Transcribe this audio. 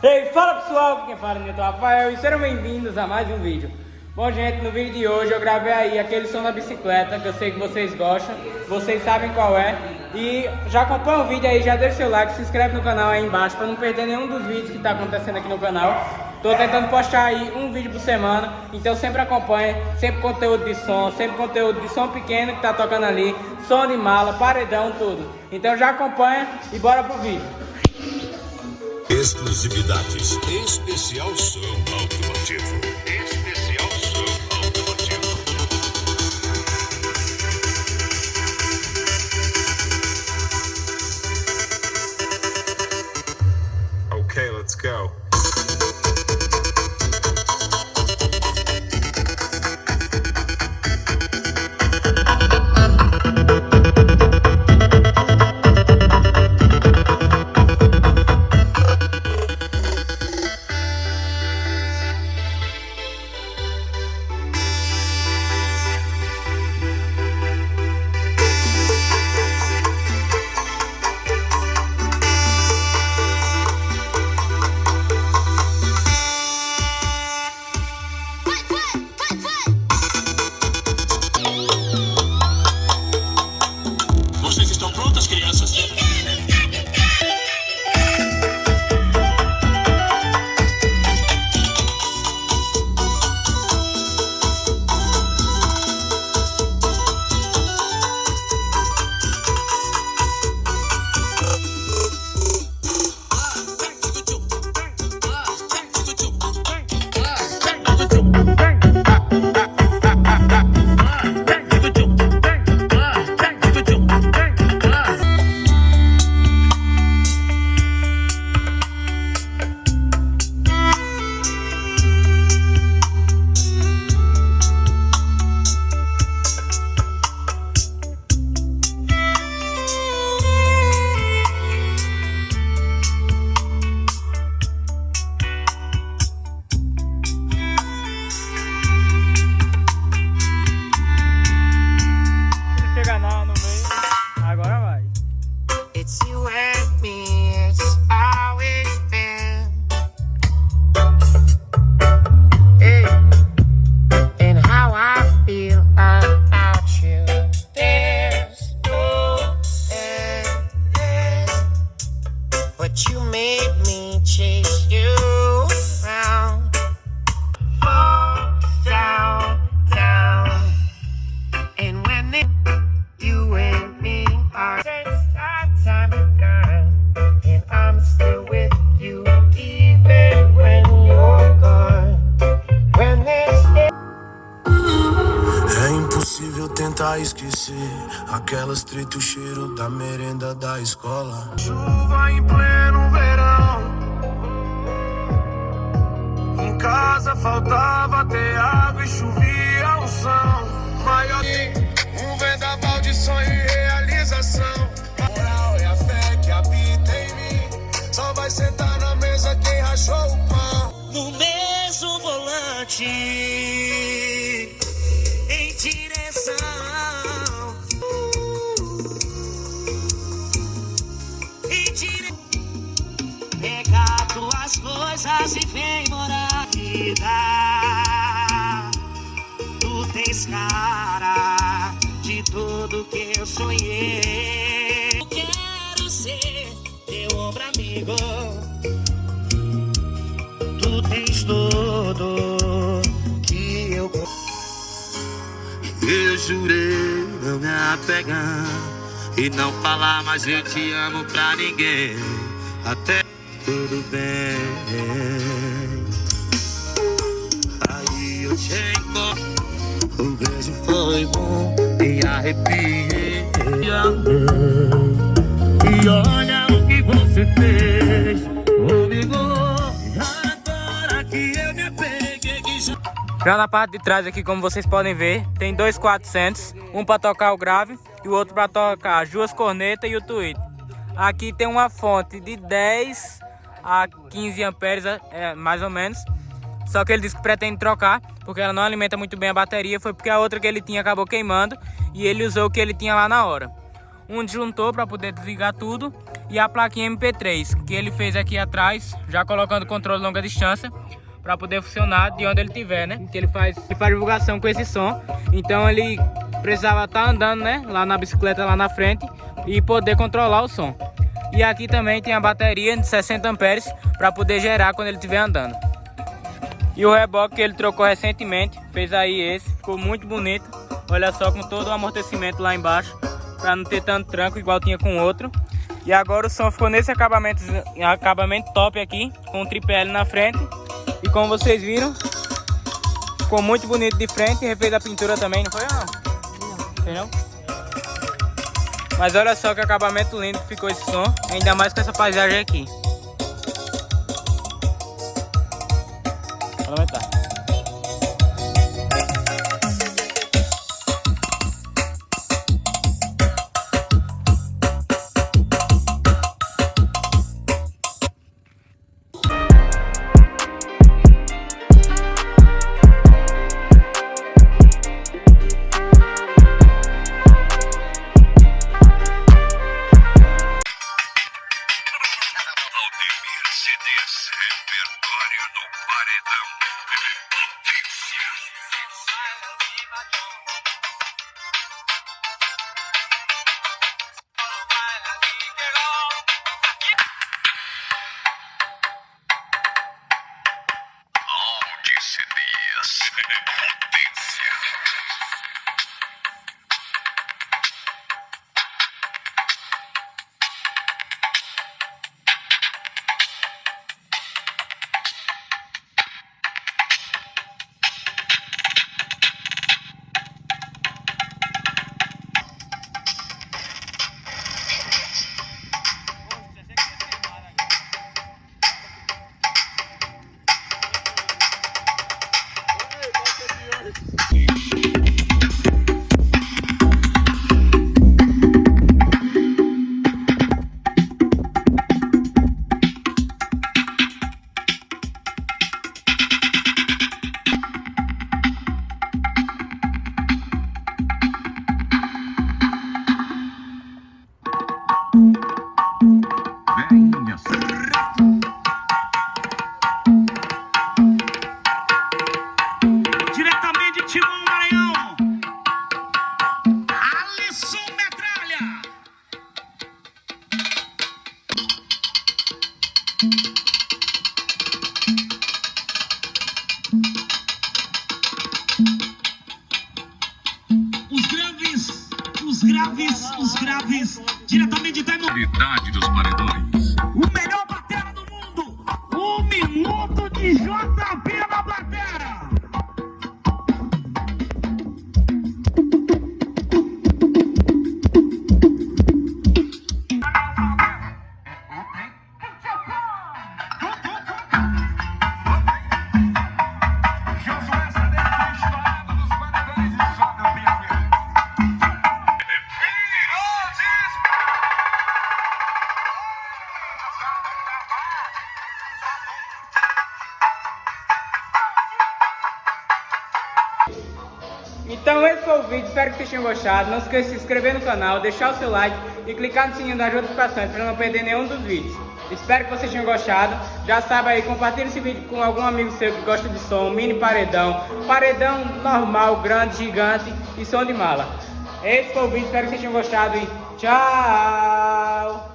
Ei, fala pessoal, quem fala é o Rafael e sejam bem-vindos a mais um vídeo. Bom gente, no vídeo de hoje eu gravei aí aquele som da bicicleta que eu sei que vocês gostam, vocês sabem qual é. E já acompanha o vídeo aí, já deixa seu like, se inscreve no canal aí embaixo para não perder nenhum dos vídeos que tá acontecendo aqui no canal. Tô tentando postar aí um vídeo por semana, então sempre acompanha, sempre conteúdo de som pequeno que tá tocando ali, som de mala, paredão, tudo. Então já acompanha e bora pro vídeo. Exclusividades. Especial som automotivo. Especial som automotivo. Okay, let's go. Vocês estão prontas, crianças? It's you and me, it's always been. Hey, and how I feel about you. There's no end, but you made me chase you around. Fall down, down, and when you and me are time again, and I'm still with you even when you're gone. When there's É impossível tentar esquecer aquela estreita, o cheiro da merenda da escola. Chuva em pleno verão, em casa faltava até água e chovia um som maior que um vendaval de sonho e realização. Só vai sentar na mesa quem rachou o pão. no mesmo volante, em direção. Pegar tuas coisas e vem morar vida. Tu tens cara de tudo que eu sonhei. Eu quero ser teu ombro amigo. Tu tens tudo que eu jurei não me apegar e não falar mais eu te amo pra ninguém. Até tudo bem. Aí eu te encontro, o beijo foi bom e arrepiei. E olha o que você fez comigo. Agora que eu me apeguei que Já na parte de trás aqui, como vocês podem ver, tem dois 400, um para tocar o grave e o outro para tocar as duas cornetas e o tweet. Aqui tem uma fonte de 10 a 15 amperes, mais ou menos. Só que ele disse que pretende trocar, porque ela não alimenta muito bem a bateria. Foi porque a outra que ele tinha acabou queimando e ele usou o que ele tinha lá na hora. um disjuntor para poder desligar tudo e a plaquinha MP3 que ele fez aqui atrás, já colocando o controle longa distância para poder funcionar de onde ele estiver, né? Que ele faz divulgação com esse som, então ele precisava estar andando, né, lá na bicicleta lá na frente e poder controlar o som. E aqui também tem a bateria de 60 amperes para poder gerar quando ele estiver andando. E o reboque que ele trocou recentemente, fez aí esse, ficou muito bonito. Olha só, com todo o amortecimento lá embaixo, para não ter tanto tranco igual tinha com o outro. E agora o som ficou nesse acabamento top aqui, com o tripé ali na frente. E como vocês viram, ficou muito bonito de frente, refez a pintura também, não foi não? Mas olha só que acabamento lindo que ficou esse som, ainda mais com essa paisagem aqui. Vou aumentar. Aldemir CDs, repertório no paredão. Audi CDs, potência. Diretamente de Timão, Maranhão, Alisson Metralha. Os graves, diretamente de Timão. Qualidade dos paredões. O melhor batera do mundo, 1 minuto de JP na batera. Então esse foi o vídeo, espero que vocês tenham gostado. Não se esqueça de se inscrever no canal, deixar o seu like e clicar no sininho das notificações para não perder nenhum dos vídeos. Espero que vocês tenham gostado. Já sabe aí, compartilhe esse vídeo com algum amigo seu que gosta de som, mini paredão, paredão normal, grande, gigante e som de mala. Esse foi o vídeo, espero que vocês tenham gostado e tchau!